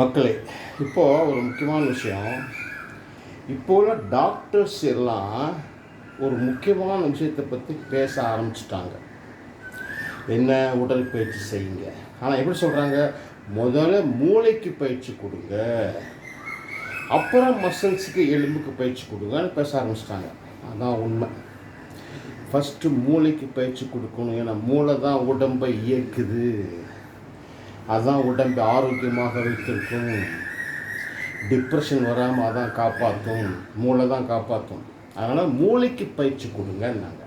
மக்களே, இப்போது ஒரு முக்கியமான விஷயம். இப்போ உள்ள டாக்டர்ஸ் எல்லாம் ஒரு முக்கியமான விஷயத்தை பற்றி பேச ஆரம்பிச்சிட்டாங்க. என்ன, உடற்பயிற்சி செய்யுங்க. ஆனால் எப்படி சொல்கிறாங்க, முதல்ல மூளைக்கு பயிற்சி கொடுங்க, அப்புறம் மசில்ஸுக்கு எலும்புக்கு பயிற்சி கொடுங்கன்னு பேச ஆரம்பிச்சிட்டாங்க. அதுதான் உண்மை. ஃபஸ்ட்டு மூளைக்கு பயிற்சி கொடுக்கணும். ஏன்னா மூளை தான் உடம்பை இயக்குது, அதுதான் உடம்பை ஆரோக்கியமாக வைத்திருக்கும். டிப்ரெஷன் வராமல் அதான் காப்பாற்றும், மூளை தான் காப்பாற்றும். அதனால் மூளைக்கு பயிற்சி கொடுங்கன்னாங்க.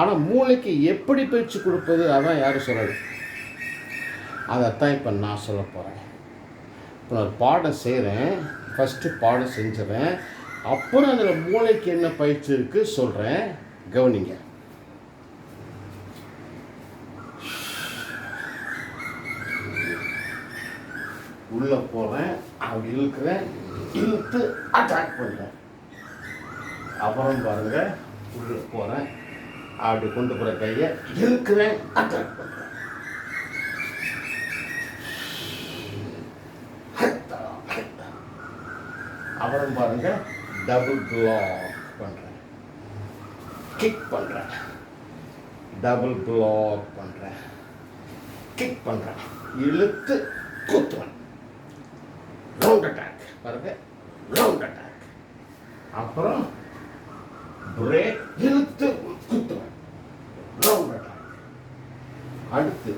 ஆனால் மூளைக்கு எப்படி பயிற்சி கொடுப்பது, அதான் யாரும் சொல்லலை. அதைத்தான் இப்போ நான் சொல்ல போகிறேன். இப்போ நான் பாடம் செய்கிறேன், ஃபஸ்ட்டு பாடம் செஞ்சிடறேன், அப்புறம் அதில் மூளைக்கு என்ன பயிற்சி இருக்குது சொல்கிறேன், கவனிங்க. உள்ளே போகிறேன், அப்படி இழுக்கிறேன், இழுத்து அட்டாக் பண்ணுறேன். அப்புறம் பாருங்கள், உள்ளே போகிறேன், அப்படி கொண்டு போகிற கையை இழுக்கிறேன், அட்டாக் பண்ணுறேன். அப்புறம் பாருங்கள், டபுள் பிளாக் பண்ணுறேன், கிக் பண்ணுறேன், டபுள் பிளாக் பண்ணுறேன், கிக் பண்ணுறேன், இழுத்து குத்துறேன், ரவுண்ட் அட்டாக். பாருங்க, ரவுண்ட் அட்டாக். அப்புறம் பிரேக், இழுத்து குத்துறேன், ரவுண்ட் அட்டாக். அடுத்து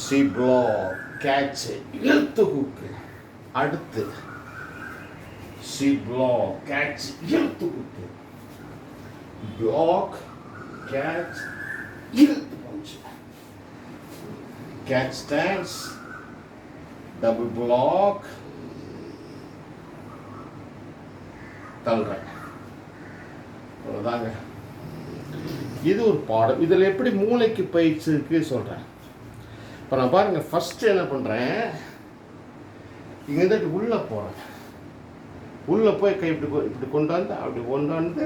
சி பிளாக், கேட்ச், இழுத்து ஹூக்கு. அடுத்து சி பிளாக், கேட்ச், இழுத்து ஹூக்கு, பிளாக், கேட்ச், இழுத்து punch, catch stance, double block, தள்ளுறேன். அவ்வளோதாங்க. இது ஒரு பாடம். இதில் எப்படி மூளைக்கு பயிற்சி இருக்கு சொல்கிறேன். இப்போ நான் பாருங்கள், ஃபஸ்ட்டு என்ன பண்ணுறேன், இங்கேருந்து உள்ளே போகிறேன். உள்ளே போய் கை இப்படி கொண்டு வந்து அப்படி கொண்டு வந்து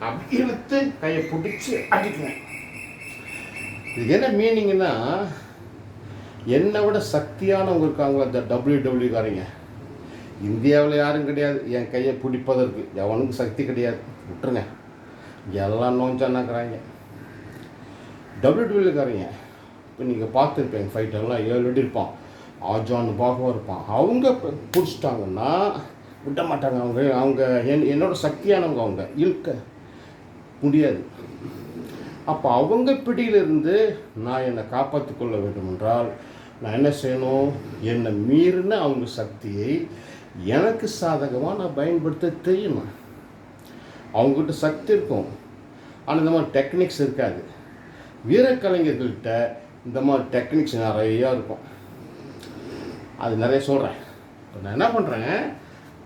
அப்படி இழுத்து கையை பிடிச்சி அடிக்கிறேன். இது என்ன மீனிங்னா, என்னை விட சக்தியானவங்க இருக்காங்களா இந்த WWE காரங்க. இந்தியாவில் யாரும் கிடையாது என் கையை பிடிப்பதற்கு. எவனுக்கு சக்தி கிடையாது, விட்டுருங்க. எல்லாம் நோஞ்சானாக்குறாங்க WWE காரங்க. இப்போ நீங்கள் பார்த்துருப்பீங்க, ஃபைட்டெல்லாம் 7 அடி இருப்பான், ஆஜான் பாகம் இருப்பான். அவங்க பிடிச்சிட்டாங்கன்னா விட மாட்டாங்க. அவங்க என்னோட சக்தியானவங்க, அவங்க இழுக்க முடியாது. அப்போ அவங்க பிடியிலிருந்து நான் என்னை காப்பாற்றிக் கொள்ள வேண்டும் என்றால் நான் என்ன செய்யணும், என்னை மீறின அவங்க சக்தியை எனக்கு சாதகமாக நான் பயன்படுத்த தெரியணும். அவங்ககிட்ட சக்தி இருக்கும், ஆனால் இந்த மாதிரி டெக்னிக்ஸ் இருக்காது. வீரக்கலைஞர்கள்கிட்ட இந்த மாதிரி டெக்னிக்ஸ் நிறையா இருக்கும். அது நிறைய சொல்கிறேன். இப்போ நான் என்ன பண்ணுறேன்,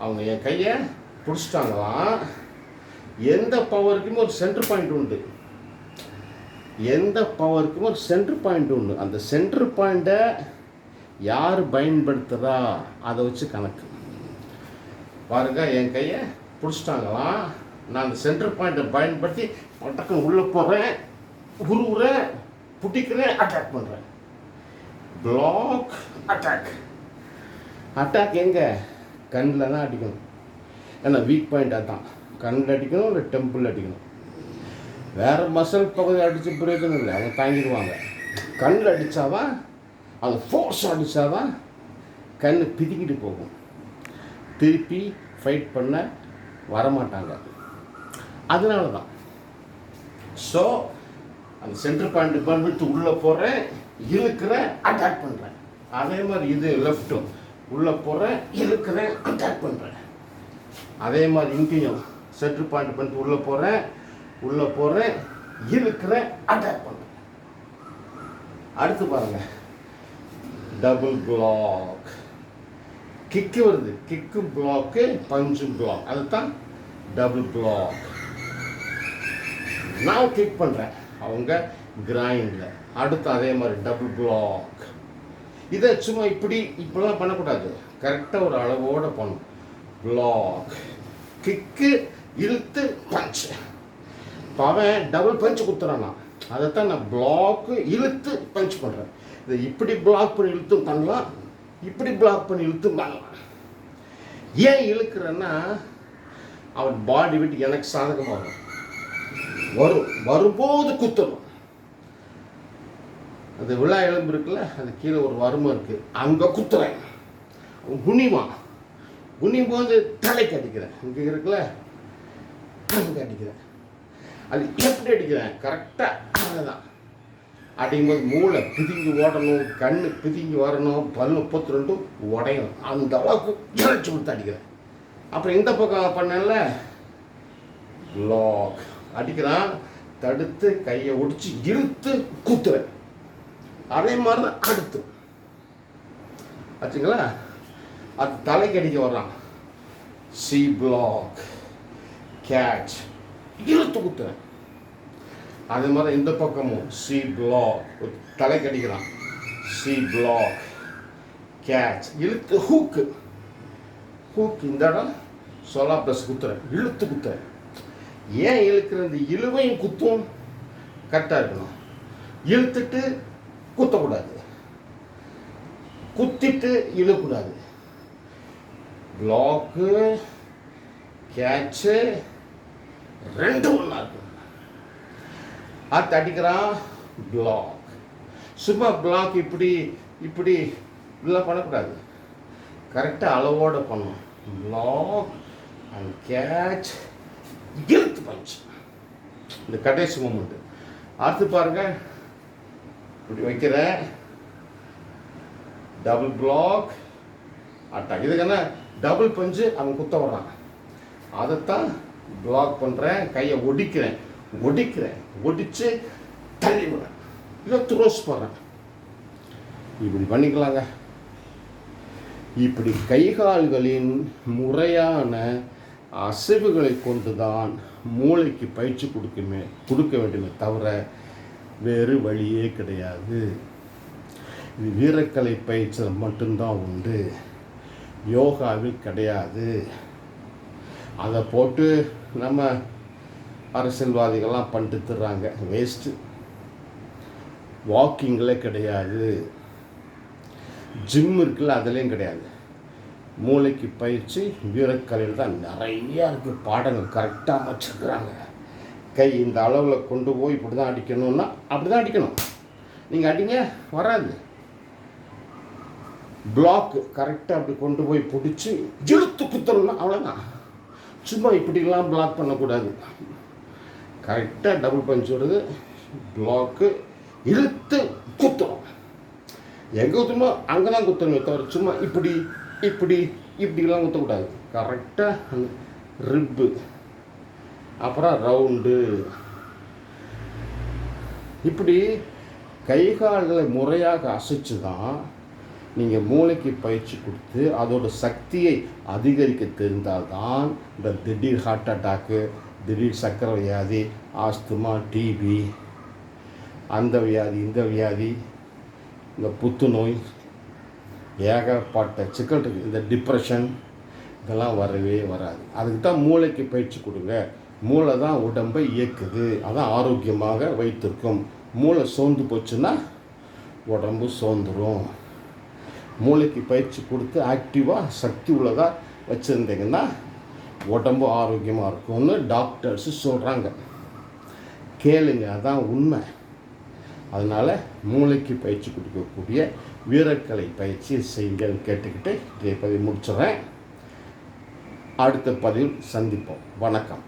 அவங்க என் கையை பிடிச்சிட்டாங்களாம். எந்த பவருக்குமே ஒரு சென்டர் பாயிண்ட் உண்டு, எந்த பவருக்கும் ஒரு சென்டர் பாயிண்ட் உண்டு. அந்த சென்டர் பாயிண்ட்டை யார் பயன்படுத்துகிறா அதை வச்சு கணக்கு. பாருங்க, என் கையை பிடிச்சிட்டாங்களாம். நான் அந்த சென்டர் பாயிண்ட்டை பயன்படுத்தி பட்டக்குன்னு உள்ளே போகிறேன், உருவுறேன், பிடிக்கிறேன், அட்டாக் பண்ணுறேன். Black, attack. அட்டாக் எங்கே, கண்ணில் தான் அடிக்கணும். ஏன்னா வீக் பாயிண்ட் அதுதான். கண்ணில் அடிக்கணும், இல்லை டெம்பிள் அடிக்கணும். வேறு மசில் பகுதி அடித்து பிரயோஜனம் இல்லை, அவங்க தாங்கிடுவாங்க. கண்ணில் அடித்தாதான், அது ஃபோர்ஸ் அடித்தாதான் கண் பிதிக்கிட்டு போகும், திருப்பி ஃபைட் பண்ண வரமாட்டாங்க. அதனால தான். ஸோ அந்த சென்டர் பாயிண்ட் பண்ணிட்டு உள்ளே போகிறேன், இழுக்கிறேன், அட்டாக் பண்ணுறேன். அதே மாதிரி இது லெஃப்ட்டும் உள்ளே போகிறேன், இழுக்கிறேன், அட்டாக் பண்ணுறேன். அதே மாதிரி இங்கேயும் சென்டர் பாயிண்ட் பண்ணிட்டு உள்ளே போகிறேன், இழுக்கிறேன், அட்டாக் பண்ணுறேன். அடுத்து பாருங்கள், டபுள் பிளாக், கிக்கு வருது, கிக்கு பிளாக்கு, பஞ்சும் பிளாக், அதுதான் டபுள் பிளாக். நான் கிக் பண்ணுறேன், அவங்க கிரைண்டில். அடுத்து அதே மாதிரி டபுள் பிளாக். இதை சும்மா இப்படிலாம் பண்ணக்கூடாது, கரெக்டாக ஒரு அளவோடு பண்ணணும். பிளாக், கிக்கு, இழுத்து, பஞ்ச். இப்போ அவன் டபுள் பஞ்ச் கொடுத்துறானா, அதைத்தான் நான் பிளாக்கு இழுத்து பஞ்ச் பண்ணுறேன். இதை இப்படி பிளாக் பண்ணி இழுத்தும் பண்ணலாம், இப்படி பிளாக் பண்ணி இழுத்துப்பாங்க. ஏன் இழுக்கிறேன்னா அவன் பாடி விட்டு எனக்கு சாதகமாக வரும்போது குத்தணும். அந்த விழா எலும்பு இருக்குல்ல, அது கீழே ஒரு வருமம் இருக்குது, அங்கே குத்துறேன். குனியும் போது தலைக்கு அடிக்கிறேன். இங்கே இருக்குல்ல, அங்கே அடிக்கிறேன். அது எப்படி அடிக்கிறேன்? கரெக்டாக அதுதான் அடிக்கும்போது மூளை பிதுங்கி ஓடணும், கண்ணு பிதுங்கி வரணும், பல் 32 உடையணும். அந்த அளவுக்கு இறைச்சி கொடுத்து அடிக்கிறேன். அப்புறம் இந்த பக்கம் பண்ணல பிளாக் அடிக்கிறான், தடுத்து கையை ஒடிச்சு இழுத்து குத்துறேன். அதே மாதிரி தான் அடுத்து ஆச்சுங்களா. அது தலைக்கு அடிக்க வர்றான், சி பிளாக் கேட்ச் இழுத்து குத்துறேன். அதே மாதிரி இந்த பக்கமும் சி பிளாக் தலைக்கு அடிக்கிறான், சி பிளாக் கேட்ச் இழுத்து ஹூக்கு இந்த இடம் சொலா ப்ளஸ் குத்துறேன், இழுத்து குத்துறேன். ஏன் இழுக்கிற? இந்த இழுவையும் குத்தும் கரெக்டாக இருக்கணும். இழுத்துட்டு குத்தக்கூடாது, குத்திட்டு இழுக்கூடாது. பிளாக்கு கேட்சு ரெண்டும் ஒன்றா இருக்கும். அது அடிக்கிறான் பிளாக். சும்மா பிளாக் இப்படி இப்படிலாம் பண்ணக்கூடாது, கரெக்டாக அளவோடு பண்ணணும். பிளாக் அண்ட் கேட்ச் இழுத்து பஞ்ச், இந்த கடைசி மூமெண்ட். அடுத்து பாருங்க, இப்படி வைக்கிறேன், டபுள் பிளாக் அட்டாக். இதுக்கான டபுள் பஞ்சு அவன் குத்த வர்றான், அதைத்தான் பிளாக் பண்ணுறேன். கையை ஒடிச்சு தள்ளி விடுறேன், இல்லை த்ரோஸ் போடுறேன். இப்படி பண்ணிக்கலாங்க. இப்படி கைகால்களின் முறையான அசைவுகளை கொண்டுதான் மூளைக்கு பயிற்சி கொடுக்க வேண்டுமே தவிர வேறு வழியே கிடையாது. இது வீரக்கலை பயிற்சியில் மட்டும்தான் உண்டு, யோகாவில் கிடையாது. அதை போட்டு நம்ம அரசியல்வாதிகள்லாம் பண்ணிட்டு தர்றாங்க, வேஸ்ட்டு. வாக்கிங்கில் கிடையாது, ஜிம் இருக்குல்ல அதுலேயும் கிடையாது. மூளைக்கு பயிற்சி வீரக்கலையில் தான் நிறையா இருக்குது. பாடங்கள் கரெக்டாக வச்சுருக்குறாங்க. கை இந்த அளவில் கொண்டு போய் இப்படி தான் அடிக்கணும்னா அப்படி தான் அடிக்கணும். நீங்கள் அடிங்க வராது. பிளாக்கு கரெக்டாக அப்படி கொண்டு போய் பிடிச்சி இழுத்து குத்தணும்னா அவ்வளோதான். சும்மா இப்படிலாம் பிளாக் பண்ணக்கூடாது. கரெக்டாக டபுள் பஞ்ச் வருது, பிளாக்கு இழுத்து குத்தணும். எங்கே குத்தணுமோ அங்கே தான் குத்தணுமே தவிர சும்மா இப்படிலாம் குத்தக்கூடாது. கரெக்டாக ரிப்பு, அப்புறம் ரவுண்டு, இப்படி கைகால்களை முறையாக அசைச்சு தான் நீங்கள் மூளைக்கு பயிற்சி கொடுத்து அதோட சக்தியை அதிகரிக்க தெரிந்தால்தான் இந்த திடீர் ஹார்ட் அட்டாக்கு, திடீர் சர்க்கரை வியாதி, ஆஸ்துமா, டிபி, அந்த வியாதி இந்த வியாதி, இந்த புத்துநோய், ஏகப்பட்ட சிக்கல் இருக்குது. இந்த டிப்ரெஷன் இதெல்லாம் வரவே வராது. அதுக்கு தான் மூளைக்கு பயிற்சி கொடுங்க. மூளை தான் உடம்பை இயக்குது, அதான் ஆரோக்கியமாக வைத்திருக்கும். மூளை சோர்ந்து போச்சுன்னா உடம்பு சோர்ந்துடும். மூளைக்கு பயிற்சி கொடுத்து ஆக்டிவாக சக்தி உள்ளதாக வச்சுருந்தீங்கன்னா உடம்பு ஆரோக்கியமாக இருக்கும்னு டாக்டர்ஸு சொல்கிறாங்க. கேளுங்க, அதான் உண்மை. அதனால் மூளைக்கு பயிற்சி கொடுக்கக்கூடிய வீரக்கலை பயிற்சி செய்யுங்கள் கேட்டுக்கிட்டு இதை பதிவு முடிச்சுறேன். அடுத்த பதிவில் சந்திப்போம். வணக்கம்.